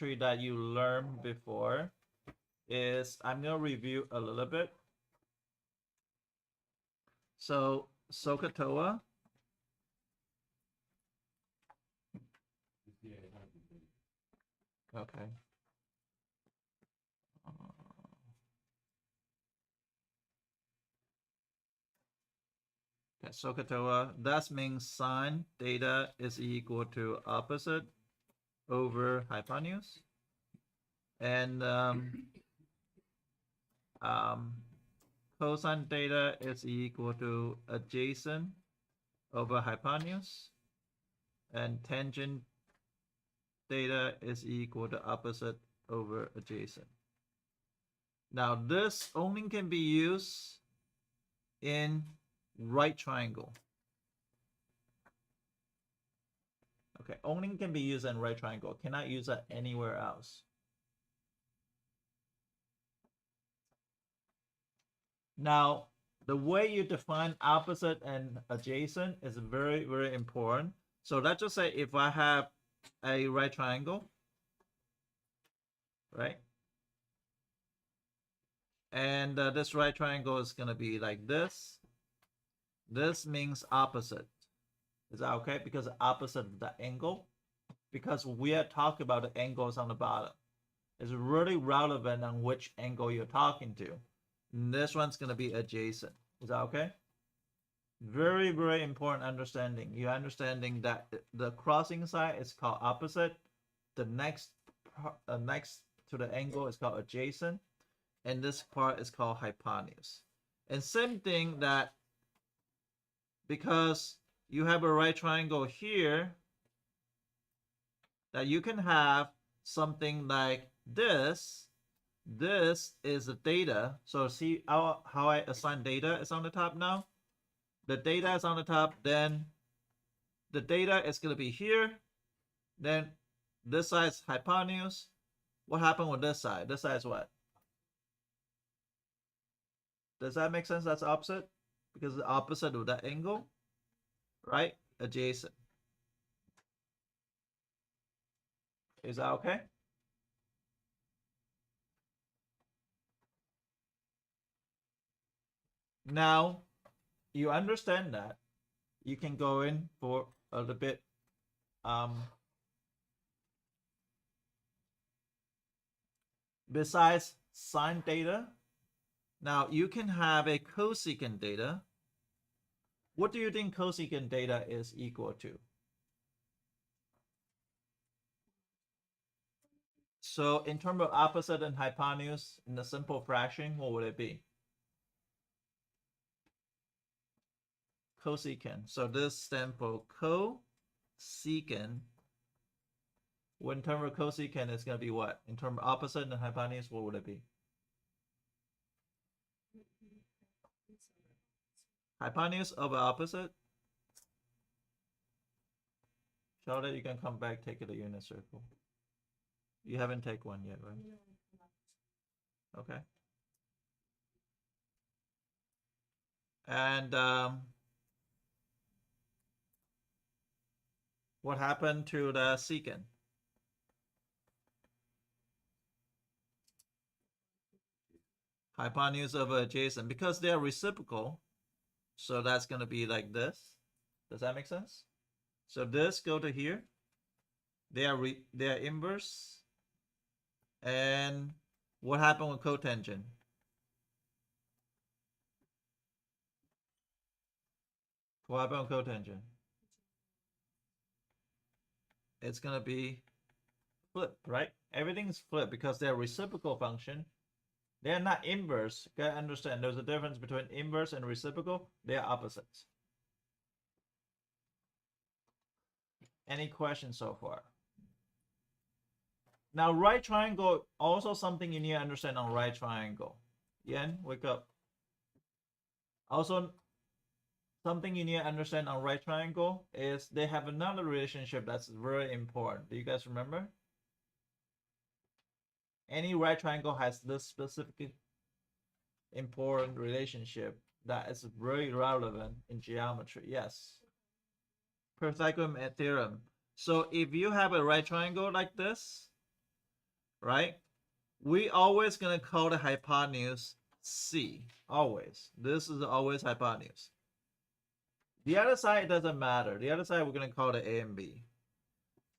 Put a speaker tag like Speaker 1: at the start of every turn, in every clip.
Speaker 1: trigonometry that you learned before is, I'm going to review a little bit. So SOHCAHTOA, okay. Okay, SOHCAHTOA, that means sine theta is equal to opposite over hypotenuse. And cosine theta is equal to adjacent over hypotenuse. And tangent theta is equal to opposite over adjacent. Now this only can be used in right triangle. Okay, only can be used in right triangle. Cannot use that anywhere else. Now, the way you define opposite and adjacent is very, very important. So let's just say if I have a right triangle, right? And this right triangle is going to be like this. This means opposite. Is that okay? Because opposite of the angle. Because we are talking about the angles on the bottom. It's really relevant on which angle you're talking to. And this one's going to be adjacent. Is that okay? Very, very important understanding. You're understanding that the crossing side is called opposite. The next to the angle is called adjacent. And this part is called hypotenuse. And same thing that because you have a right triangle here, that you can have something like this. This is the theta. So see how I assign theta is on the top now? The theta is on the top, then the theta is going to be here. Then this side is hypotenuse. What happened with this side? This side is what? Does that make sense? That's opposite? Because the opposite of that angle, right? Adjacent. Is that okay? Now, you understand that. You can go in for a little bit besides sine theta. Now, you can have a cosecant theta. What do you think cosecant theta is equal to? So in terms of opposite and hypotenuse, in the simple fraction, what would it be? Cosecant. So this stands for cosecant. When in terms of cosecant, it's going to be what? In terms of opposite and hypotenuse, what would it be? Hypotenuse over opposite. Charlotte, you can come back, take it a unit circle. You haven't taken one yet, right? Okay. And what happened to the secant? Hypotenuse over adjacent. Because they are reciprocal, so that's going to be like this. Does that make sense? So this go to here. They are inverse. And what happened with cotangent? What happened with cotangent? It's going to be flipped, right? Everything's flipped because they're reciprocal function. They're not inverse. You gotta understand there's a difference between inverse and reciprocal. They are opposites. Any questions so far? Now, right triangle, also something you need to understand on right triangle. Yen, wake up. Also, something you need to understand on right triangle is they have another relationship that's very important. Do you guys remember? Any right triangle has this specific important relationship that is very relevant in geometry. Yes. PreCalculus theorem. So if you have a right triangle like this, right? We always gonna call the hypotenuse C. Always. This is always hypotenuse. The other side doesn't matter. The other side we're gonna call it A and B.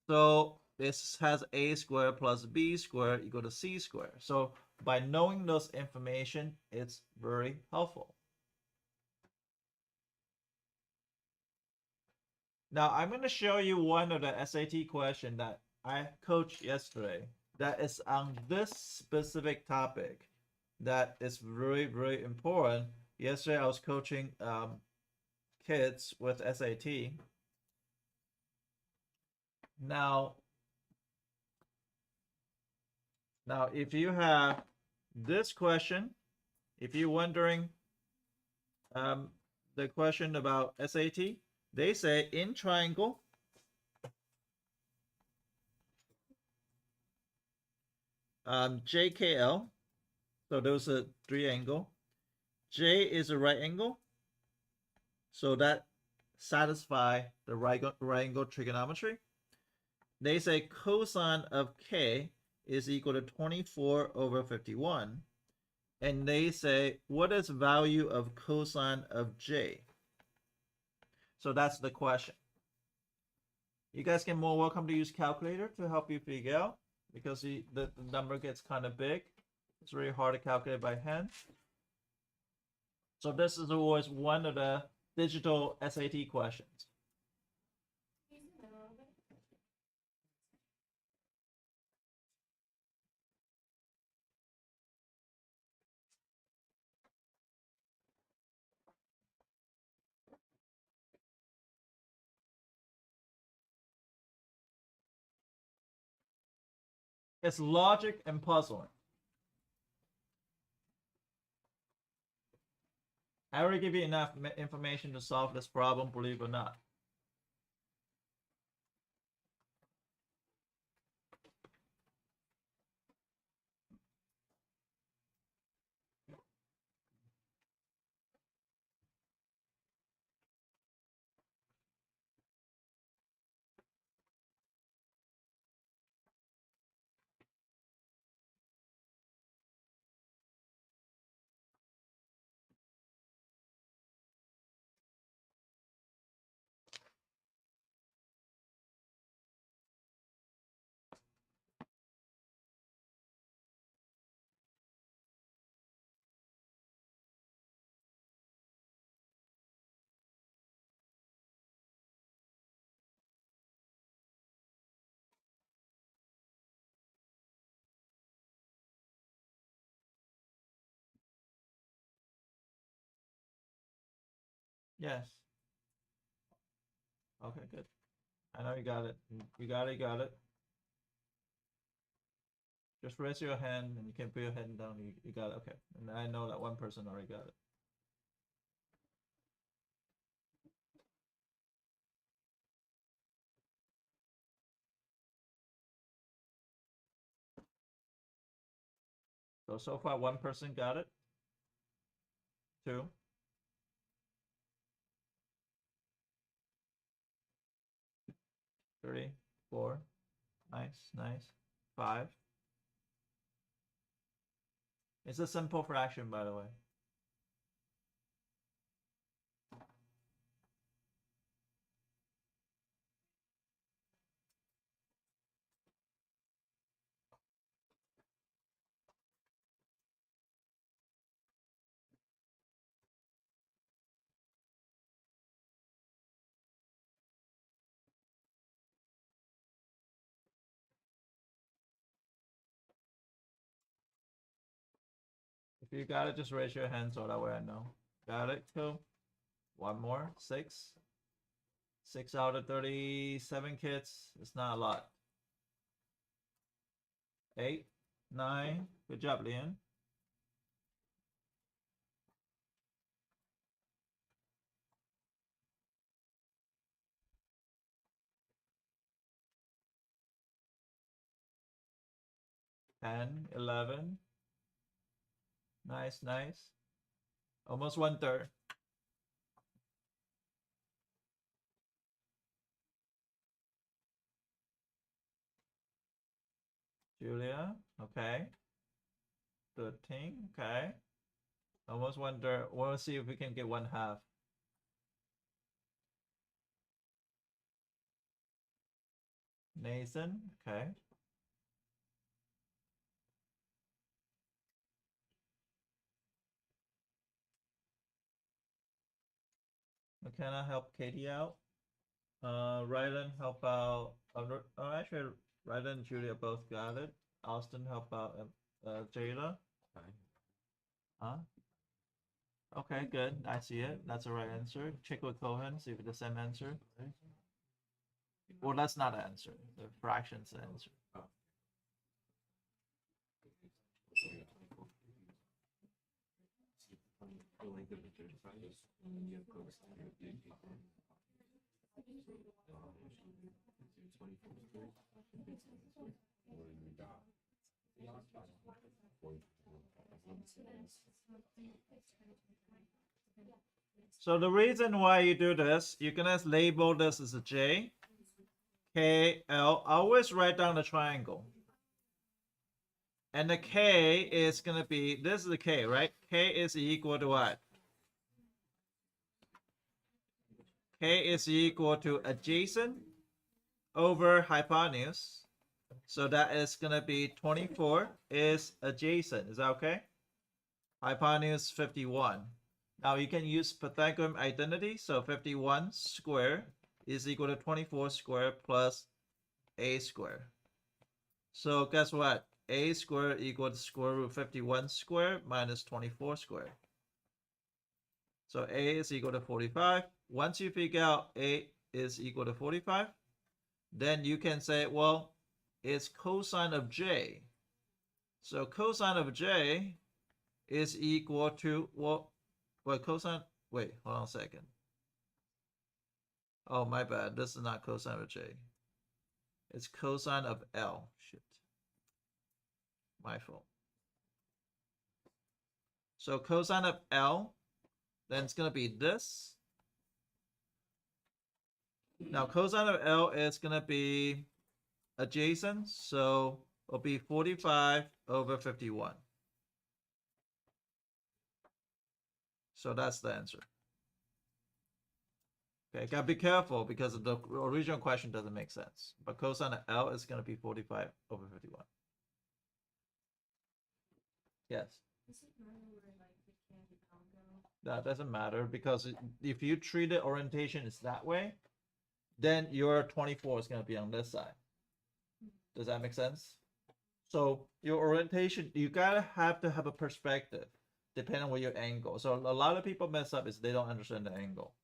Speaker 1: So this has A squared plus B squared equal to C squared. So by knowing those information, it's very helpful. Now I'm going to show you one of the SAT question that I coached yesterday that is on this specific topic that is very, very important. Yesterday I was coaching kids with SAT. Now if you have this question, if you're wondering the question about SAT, they say in triangle, JKL, so those are three angle. J is a right angle, so that satisfy the right angle trigonometry. They say cosine of K is equal to 24 over 51. And they say, what is value of cosine of J? So that's the question. You guys can more welcome to use calculator to help you figure out because the number gets kind of big. It's really hard to calculate by hand. So this is always one of the digital SAT questions. It's logic and puzzling. I already give you enough information to solve this problem, believe it or not. Yes. Okay, good. I know you got it. You got it, you got it. Just raise your hand and you can put your hand down. You got it. Okay. And I know that one person already got it. So far one person got it. Two. Three. Four. Nice, nice. Five. It's a simple fraction, by the way. If you got it, just raise your hand so that way I know. Got it? Cool. One more. Six. 6 out of 37 kids. It's not a lot. 8. 9. Good job, Leon. 10. 11. Nice, nice. Almost 1/3. Julia, okay. 13, okay. Almost wonder, we'll see if we can get 1/2. Nathan, okay. McKenna, help Katie out. Rylan, help out. Actually, Rylan and Julia both got it. Austin, help out Jayla. Huh? Okay, good. I see it. That's the right answer. Check with Cohen, see if it's the same answer. Well, that's not the answer. The fraction's the answer. So the reason why you do this, you're gonna label this as a J, K, L. Always write down the triangle. And the K is gonna be, this is the K, right? K is equal to what? K is equal to adjacent over hypotenuse. So that is gonna be 24 is adjacent. Is that okay? Hypotenuse 51. Now you can use Pythagorean identity. So 51 squared is equal to 24 squared plus a squared. So guess what? A squared equal to square root 51 squared minus 24 squared. So a is equal to 45. Once you figure out a is equal to 45, then you can say, well, it's cosine of j. So cosine of j is equal to, well, cosine, wait, hold on a second. Oh, my bad. This is not cosine of j. It's cosine of L. Shit. My fault. So cosine of L, then it's going to be this. Now cosine of L is going to be adjacent, so it'll be 45 over 51. So that's the answer. Okay, gotta be careful because the original question doesn't make sense. But cosine of L is going to be 45 over 51. Yes. That doesn't matter because if you treat the orientation is that way, then your 24 is going to be on this side. Does that make sense? So your orientation, you gotta have to have a perspective depending on what your angle. So a lot of people mess up is they don't understand the angle.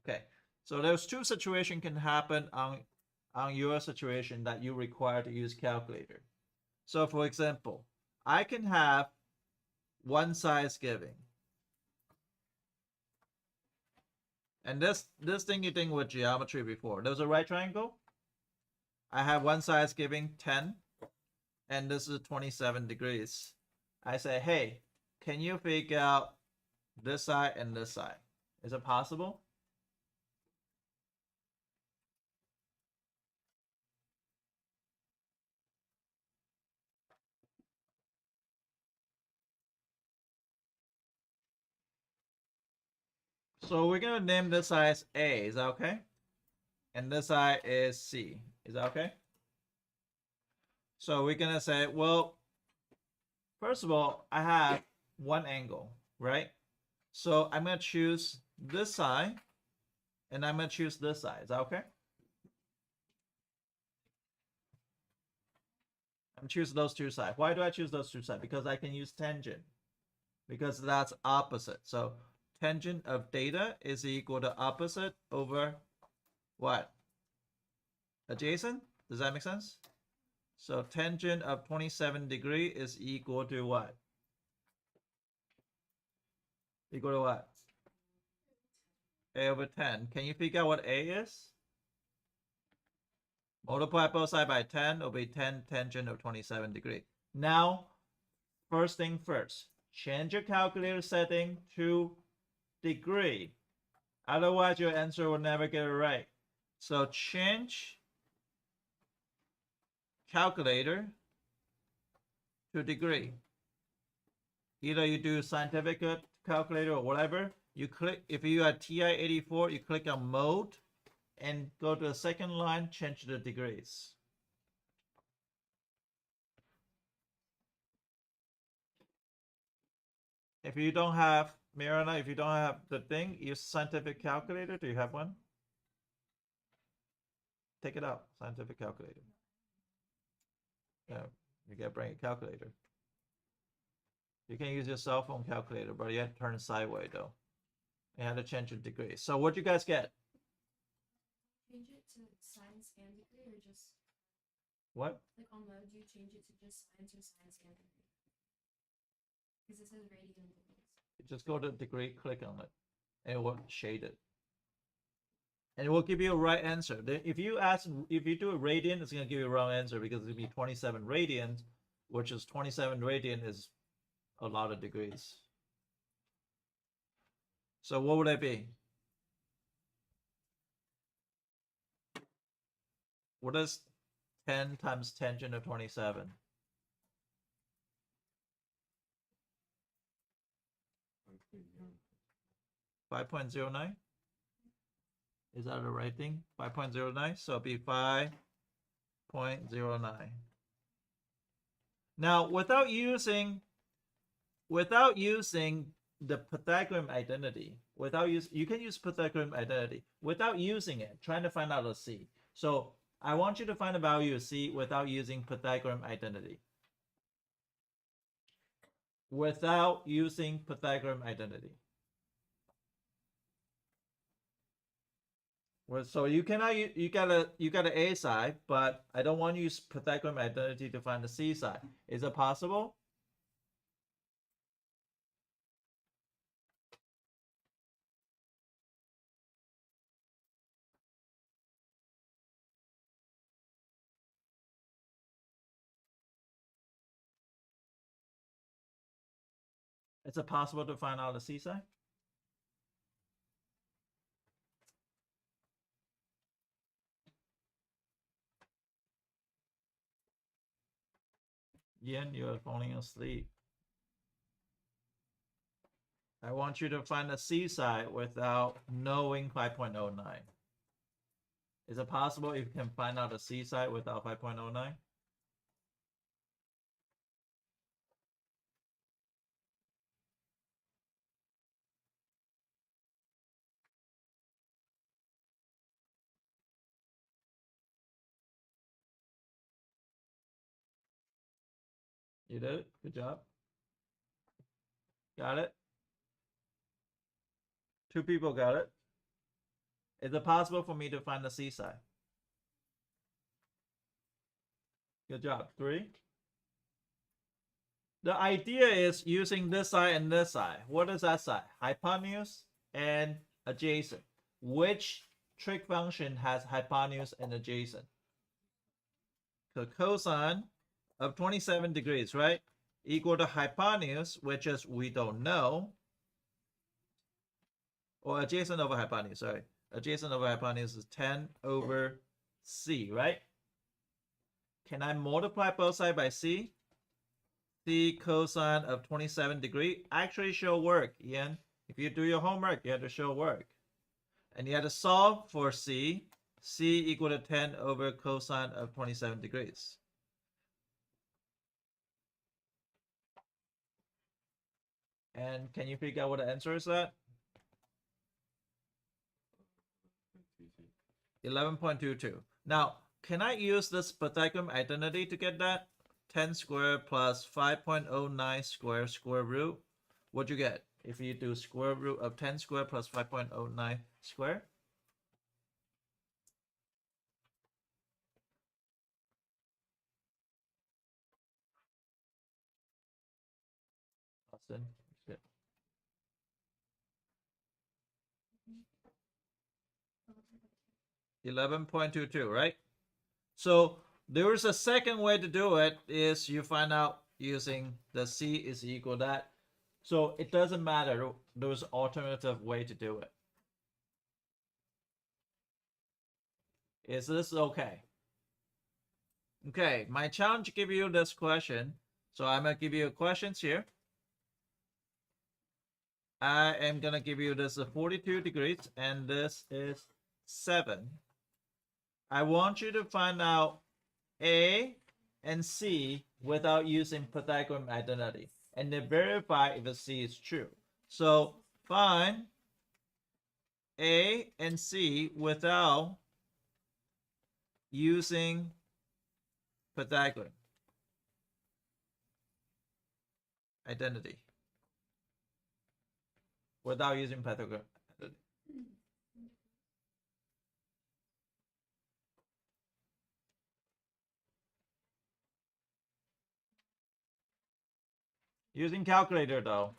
Speaker 1: Okay, so there's two situations can happen on your situation that you require to use calculator. So for example, I can have one size giving. And this thing you think with geometry before. There's a right triangle. I have one size giving 10, and this is 27 degrees. I say, hey, can you figure out this side and this side? Is it possible? So we're gonna name this side as A, is that okay? And this side is C, is that okay? So we're gonna say, well, first of all, I have one angle, right? So I'm gonna choose this side, and I'm gonna choose this side, is that okay? I'm choosing those two sides. Why do I choose those two sides? Because I can use tangent, because that's opposite. So tangent of theta is equal to opposite over what? Adjacent? Does that make sense? So tangent of 27 degree is equal to what? Equal to what? A over 10. Can you figure out what A is? Multiply both sides by 10, it'll be 10 tangent of 27 degree. Now, first thing first, change your calculator setting to degree. Otherwise, your answer will never get it right. So change calculator to degree. Either you do scientific calculator or whatever. You click, if you are TI-84, you click on mode and go to the second line, change the degrees. If you don't have, Mirana, if you don't have the thing, use scientific calculator. Do you have one? Take it out, scientific calculator. Yeah, you gotta bring a calculator. You can use your cell phone calculator, but you have to turn it sideways though. You have to change your degree. So what you guys get?
Speaker 2: Change it to science and degree, or just
Speaker 1: what?
Speaker 2: Like on mode, you change it to just science or science and degree? Because it says radian degrees.
Speaker 1: Just go to degree, click on it, and it will shade it. And it will give you a right answer. If you do a radian, it's gonna give you a wrong answer because it'll be 27 radians, which is 27 radian is a lot of degrees. So what would that be? What is 10 times tangent of 27? 5.09? Is that the right thing? 5.09? So it'll be 5.09. Now, without using the Pythagorean identity, you can use Pythagorean identity without using it, trying to find out a C. So I want you to find the value of C without using Pythagorean identity. Without using Pythagorean identity. Well, so you cannot, you got an A side, but I don't want to use Pythagorean identity to find the C side. Is it possible? Is it possible to find out the C side? Yen, you're falling asleep. I want you to find the C side without knowing 5.09. Is it possible if you can find out the C side without 5.09? You did it? Good job. Got it? 2 people got it. Is it possible for me to find the C side? Good job. 3. The idea is using this side and this side. What is that side? Hypotenuse and adjacent. Which trig function has hypotenuse and adjacent? So cosine of 27 degrees, right? Equal to hypotenuse, which is we don't know. Or adjacent over hypotenuse, sorry. Adjacent over hypotenuse is 10 over C, right? Can I multiply both sides by C? C cosine of 27 degree actually show work, Ian. If you do your homework, you have to show work. And you have to solve for C. C equal to 10 over cosine of 27 degrees. And can you figure out what the answer is at? 11.22. Now, can I use this Pythagorean identity to get that? 10 squared plus 5.09 square root. What'd you get if you do square root of 10 squared plus 5.09 square? Austin, 11.22, right? So there is a second way to do it is you find out using the C is equal to that. So it doesn't matter. There's an alternative way to do it. Is this okay? Okay, my challenge to give you this question. So I'm gonna give you questions here. I am gonna give you this 42 degrees, and this is 7. I want you to find out A and C without using Pythagorean identity, and then verify if the C is true. So find A and C without using Pythagorean identity. Without using Pythagorean identity. Using calculator though.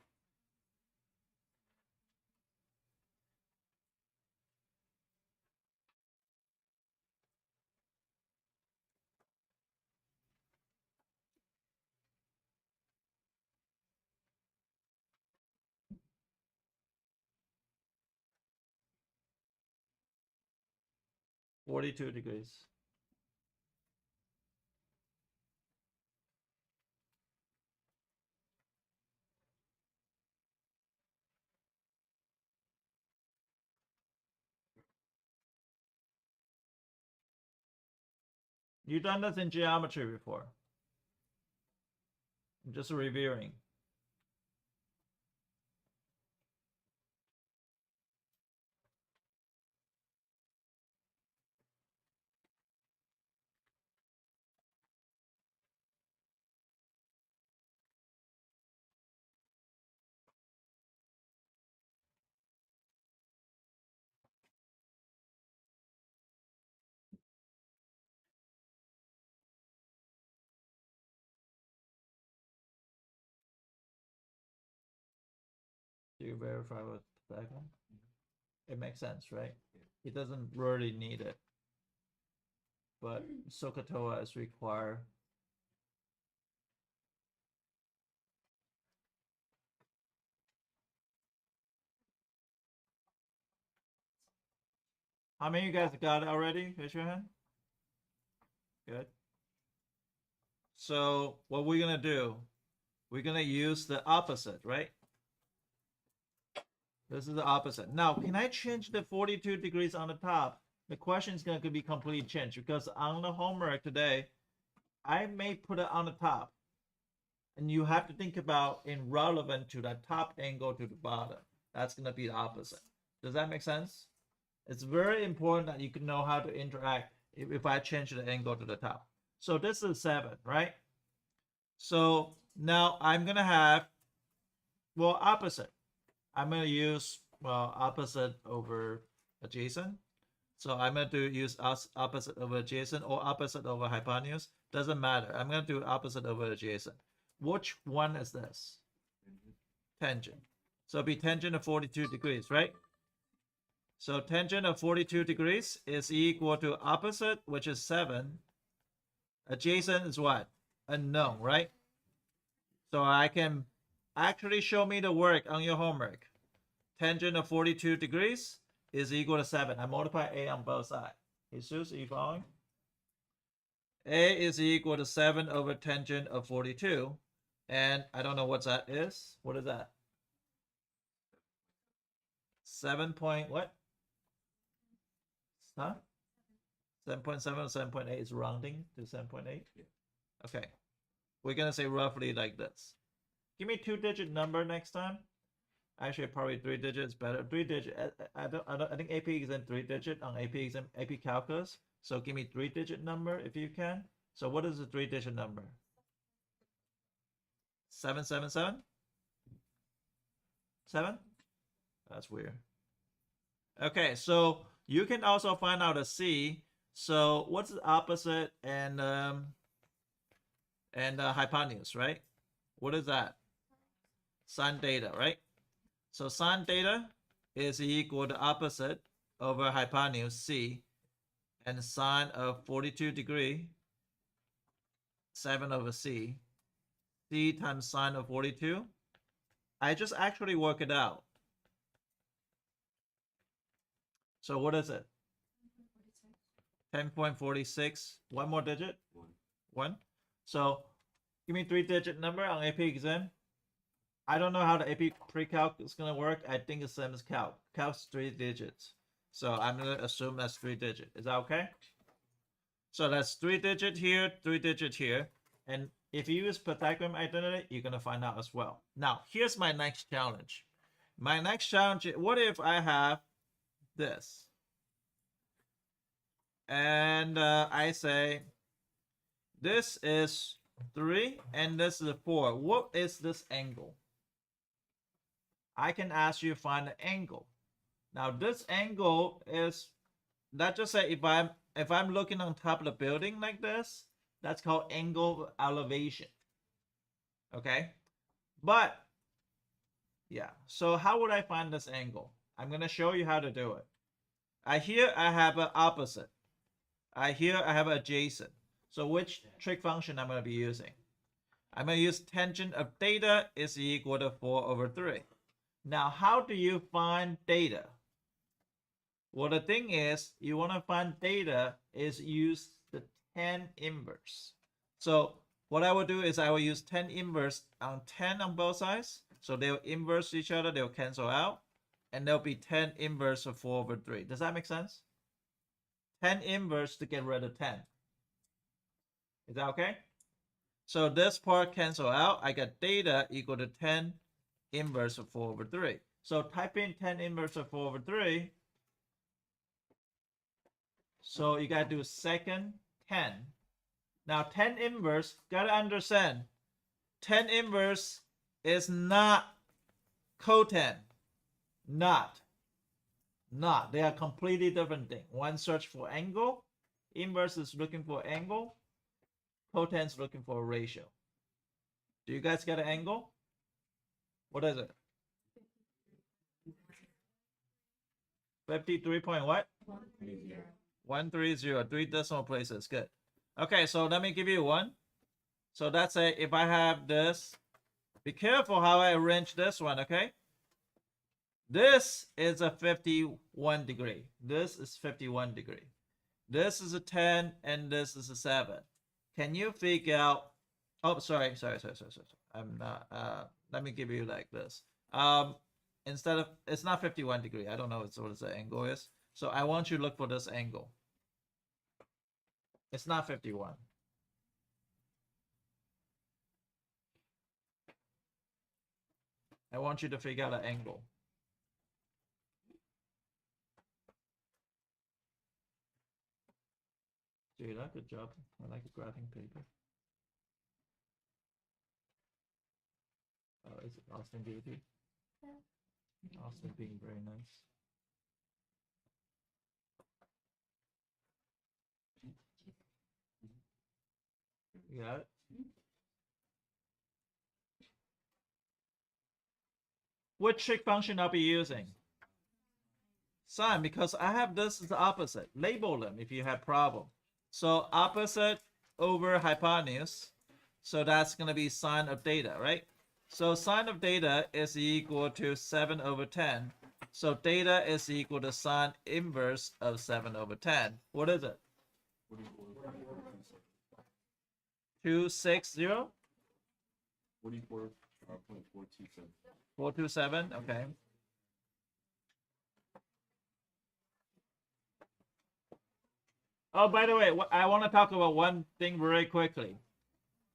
Speaker 1: $42 degrees. You've done this in geometry before. I'm just reviewing. Do you verify with Pythagorean? It makes sense, right? It doesn't really need it. But SOHCAHTOA is required. How many of you guys got it already? Raise your hand. Good. So what we're gonna do, we're gonna use the opposite, right? This is the opposite. Now, can I change the 42 degrees on the top? The question is going to be completely changed because on the homework today, I may put it on the top. And you have to think about in relevant to the top angle to the bottom. That's going to be the opposite. Does that make sense? It's very important that you can know how to interact if I change the angle to the top. So this is 7, right? So now I'm going to have, well, opposite. I'm going to use, well, opposite over adjacent. So I'm going to use opposite over adjacent or opposite over hypotenuse. Doesn't matter. I'm going to do opposite over adjacent. Which one is this? Tangent. So it'll be tangent of 42 degrees, right? So tangent of 42 degrees is equal to opposite, which is 7. Adjacent is what? Unknown, right? So I can actually show me the work on your homework. Tangent of 42 degrees is equal to 7. I multiply A on both sides. Jesus, are you following? A is equal to 7 over tangent of 42. And I don't know what that is. What is that? 7 point what? Huh? 7.7 or 7.8 is rounding to 7.8? Okay. We're going to say roughly like this. Give me 2-digit number next time. Actually, probably 3 digits better. 3 digit. I think AP is in 3 digit on AP calculus. So give me 3-digit number if you can. So what is the 3-digit number? 777? 7? That's weird. Okay, so you can also find out a C. So what's the opposite and hypotenuse, right? What is that? Sine theta, right? So sine theta is equal to opposite over hypotenuse C, and sine of 42 degree 7 over C. C times sine of 42. I just actually work it out. So what is it? 10.46. One more digit? 1. So give me 3-digit number on AP exam. I don't know how the AP pre-calc is going to work. I think it's same as calc. Calc's 3 digits. So I'm going to assume that's 3-digit. Is that okay? So that's 3-digit here, 3-digit here. And if you use Pythagorean identity, you're going to find out as well. Now, here's my next challenge. My next challenge, what if I have this? And I say, this is 3 and this is 4. What is this angle? I can ask you to find the angle. Now, this angle is, let's just say if I'm looking on top of the building like this, that's called angle of elevation. Okay? But, yeah. So how would I find this angle? I'm going to show you how to do it. Here I have an opposite. Here I have adjacent. So which trig function I'm going to be using? I'm going to use tangent of theta is equal to 4/3. Now, how do you find theta? Well, the thing is, you want to find theta is use the tan inverse. So what I will do is I will use tan inverse on 10 on both sides. So they'll inverse each other, they'll cancel out. And there'll be tan inverse of 4/3. Does that make sense? Tan inverse to get rid of 10. Is that okay? So this part cancel out. I get theta equal to tan inverse of 4/3. So type in tan inverse of 4/3. So you got to do second 10. Now tan inverse, got to understand, tan inverse is not cotan. Not. They are completely different things. One search for angle. Inverse is looking for angle. Cotan is looking for a ratio. Do you guys get an angle? What is it? 53 point what? 130. 3 decimal places. Good. Okay, so let me give you one. So that's if I have this. Be careful how I arrange this one, okay? This is a 51 degree. This is 51 degree. This is a 10 and this is a 7. Can you figure out? Oh, sorry. I'm not. Let me give you like this. Instead of, it's not 51 degree. I don't know what the angle is. So I want you to look for this angle. It's not 51. I want you to figure out an angle. Dude, good job. I like graphing paper. Oh, is it Austin Beauty? Yeah. Austin being very nice. You got it? Which trig function I'll be using? Sine, because I have this as the opposite. Label them if you have problem. So opposite over hypotenuse. So that's going to be sine of theta, right? So sine of theta is equal to 7/10. So theta is equal to sine inverse of 7/10. What is it? 260?
Speaker 3: 44.427.
Speaker 1: 427, okay. Oh, by the way, I want to talk about one thing very quickly.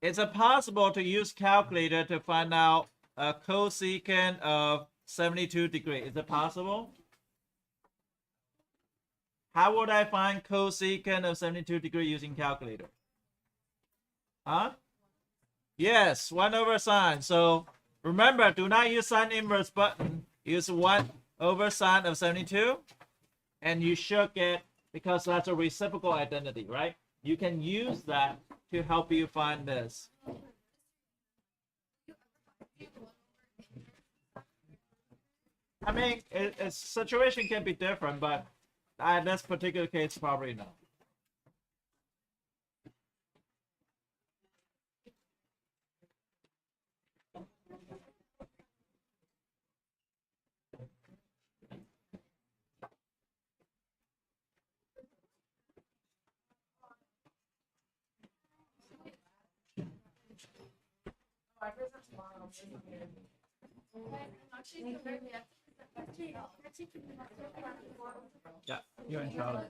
Speaker 1: Is it possible to use calculator to find out a cosecant of 72 degrees? Is it possible? How would I find cosecant of 72 degrees using calculator? Huh? Yes, 1 over sine. So remember, do not use sine inverse button. Use 1 over sine of 72. And you should get, because that's a reciprocal identity, right? You can use that to help you find this. I mean, situation can be different, but in this particular case, probably not. Yeah, you're in Charlotte.